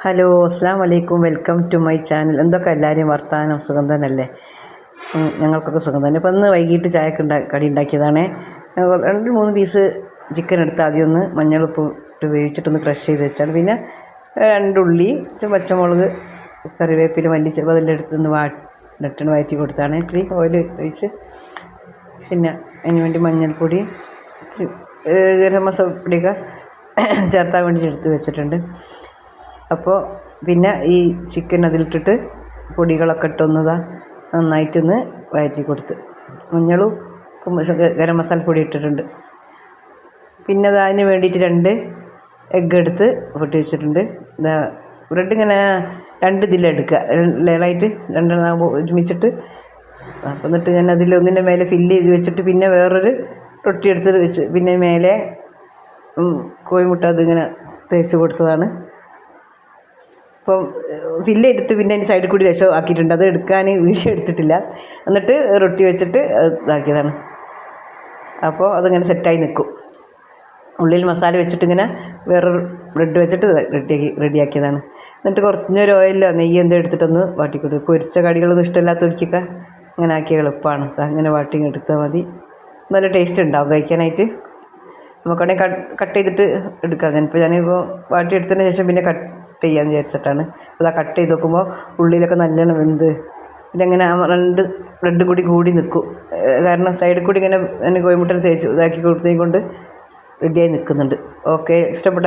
Hello അസ്സാം വലൈക്കും, welcome to my channel. എന്തൊക്കെ എല്ലാവരും വർത്താനം, സുഖം തന്നെയല്ലേ? ഞങ്ങൾക്കൊക്കെ സുഖം തന്നെ. ഇപ്പം ഇന്ന് വൈകിട്ട് ചായക്ക് കടി ഉണ്ടാക്കിയതാണ്. 2-3 പീസ് ചിക്കൻ എടുത്ത് ആദ്യം ഒന്ന് മഞ്ഞളുപ്പ് ഇട്ട് വേവിച്ചിട്ടൊന്ന് ക്രഷ് ചെയ്ത് വെച്ചാണ്. പിന്നെ 2 ഉള്ളി, പച്ചമുളക്, കറിവേപ്പില, മല്ലിച്ചപ്പ് അതെല്ലാം എടുത്തൊന്ന് നട്ടണ് വഴറ്റി കൊടുത്താണ്. ഇത്തിരി ഓയിൽ ഒഴിച്ച് പിന്നെ അതിന് വേണ്ടി മഞ്ഞൾപ്പൊടി, ഗരം മസാല പൊടിയൊക്കെ ചേർത്താൻ വേണ്ടി എടുത്ത് വെച്ചിട്ടുണ്ട്. അപ്പോൾ പിന്നെ ഈ ചിക്കൻ അതിലിട്ടിട്ട് പൊടികളൊക്കെ ഇട്ടൊന്നതാ നന്നായിട്ടൊന്ന് വഴറ്റി കൊടുത്ത് മഞ്ഞളും ഗരം മസാല പൊടി ഇട്ടിട്ടുണ്ട്. പിന്നെ അതിന് വേണ്ടിയിട്ട് 2 എഗ്ഗ് എടുത്ത് പൊട്ടി വെച്ചിട്ടുണ്ട്. ബ്രെഡ് ഇങ്ങനെ 2 ഇതിലെടുക്കുക, ലെയറായിട്ട് 2 ഒരുമിച്ചിട്ട്. അപ്പം എന്നിട്ട് ഞാൻ ഒന്നിൻ്റെ മേലെ ഫില്ല് ചെയ്ത് വെച്ചിട്ട് പിന്നെ വേറൊരു റൊട്ടി എടുത്ത് വെച്ച് പിന്നെ മേലെ കോഴിമുട്ട അതിങ്ങനെ തേച്ച് കൊടുത്തതാണ്. അപ്പം ഫില്ല് ചെയ്തിട്ട് പിന്നെ അതിൻ്റെ സൈഡിൽ കൂടി രസം ആക്കിയിട്ടുണ്ട്. അത് എടുക്കാൻ വീഡിയോ എടുത്തിട്ടില്ല. എന്നിട്ട് റൊട്ടി വെച്ചിട്ട് ഇതാക്കിയതാണ്. അപ്പോൾ അതിങ്ങനെ സെറ്റായി നിൽക്കും. ഉള്ളിൽ മസാല വെച്ചിട്ട് ഇങ്ങനെ വേറൊരു ബ്രെഡ് വെച്ചിട്ട് റെഡിയാക്കിയതാണ്. എന്നിട്ട് കുറഞ്ഞൊരു ഓയിലോ നെയ്യോ എന്തോ എടുത്തിട്ടൊന്ന് വാട്ടിക്കൊടുക്കും. പൊരിച്ച കടികളൊന്നും ഇഷ്ടമില്ലാത്തവർക്കൊക്കെ അങ്ങനെ ആക്കിയ എളുപ്പമാണ്. അങ്ങനെ വാട്ടി എടുത്താൽ മതി. നല്ല ടേസ്റ്റ് ഉണ്ടാവും കഴിക്കാനായിട്ട്. നമുക്കാണെങ്കിൽ കട്ട് ചെയ്തിട്ട് എടുക്കാം. ഞാനിപ്പോൾ വാട്ടിയെടുത്തതിന് ശേഷം പിന്നെ കട്ട് ചെയ്യാമെന്ന് വിചാരിച്ചിട്ടാണ്. അപ്പോൾ കട്ട് ചെയ്ത് നോക്കുമ്പോൾ ഉള്ളിലൊക്കെ നല്ലോണം വെന്ത് പിന്നെ അങ്ങനെ 2 ബ്രെഡും കൂടി നിൽക്കും. കാരണം സൈഡിൽ കൂടി ഇങ്ങനെ കോഴിമുട്ട തേച്ച് ഇതാക്കി കൊടുത്തതിനെ കൊണ്ട് റെഡിയായി നിൽക്കുന്നുണ്ട്. ഓക്കെ, ഇഷ്ടപ്പെട്ട